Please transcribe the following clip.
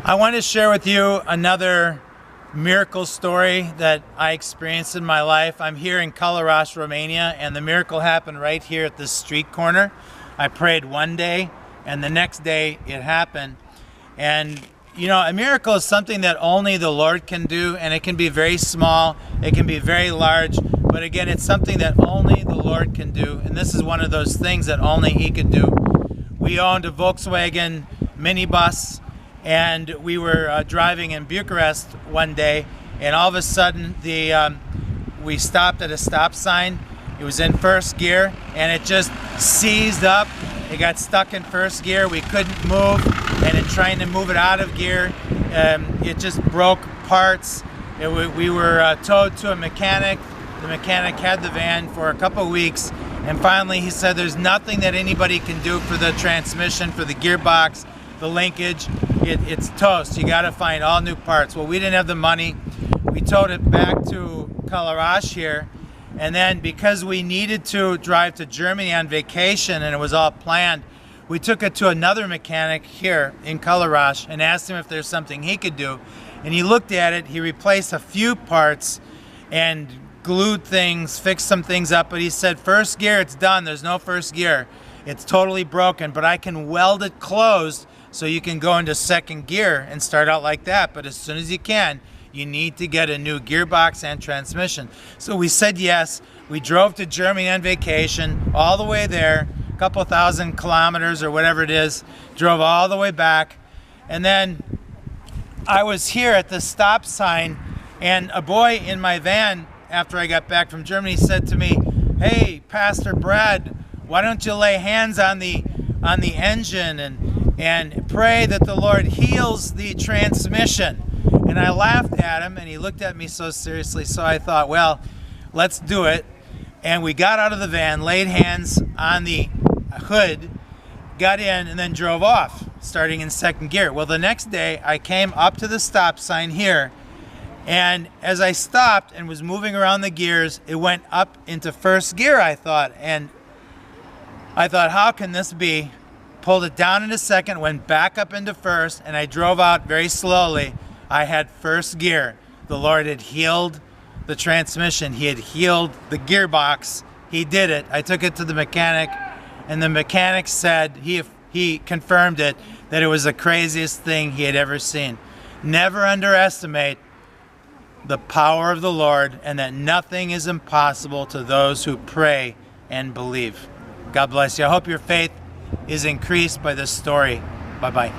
I want to share with you another miracle story that I experienced in my life. I'm here in Călăraș, Romania, and the miracle happened right here at this street corner. I prayed one day, and the next day it happened. And you know, a miracle is something that only the Lord can do, and it can be very small, it can be very large, but again, it's something that only the Lord can do, and this is one of those things that only He could do. We owned a Volkswagen minibus, and we were driving in Bucharest one day, and all of a sudden we stopped at a stop sign. It was in first gear, and it just seized up. It got stuck in first gear. We couldn't move, and in trying to move it out of gear, it just broke parts. We were towed to a mechanic. The mechanic had the van for a couple of weeks, and finally he said there's nothing that anybody can do for the transmission, for the gearbox, the linkage. It's toast. You got to find all new parts. Well, we didn't have the money. We towed it back to Călăraș here, and then because we needed to drive to Germany on vacation and it was all planned, we took it to another mechanic here in Călăraș and asked him if there's something he could do. And he looked at it, he replaced a few parts and glued things, fixed some things up, but he said first gear, it's done, there's no first gear. It's totally broken, but I can weld it closed so you can go into second gear and start out like that. But as soon as you can, you need to get a new gearbox and transmission. So we said yes. We drove to Germany on vacation, all the way there, a couple thousand kilometers or whatever it is, drove all the way back. And then I was here at the stop sign, and a boy in my van, after I got back from Germany, said to me, "Hey, Pastor Brad, why don't you lay hands on the engine and pray that the Lord heals the transmission?" And I laughed at him, and he looked at me so seriously, so I thought, well, let's do it. And we got out of the van, laid hands on the hood, got in, and then drove off, starting in second gear. Well, the next day, I came up to the stop sign here, and as I stopped and was moving around the gears, it went up into first gear, I thought. And I thought, how can this be? Pulled it down into second, went back up into first, and I drove out very slowly. I had first gear. The Lord had healed the transmission. He had healed the gearbox. He did it. I took it to the mechanic, and the mechanic said, he confirmed it, that it was the craziest thing he had ever seen. Never underestimate the power of the Lord, and that nothing is impossible to those who pray and believe. God bless you. I hope your faith is increased by this story. Bye-bye.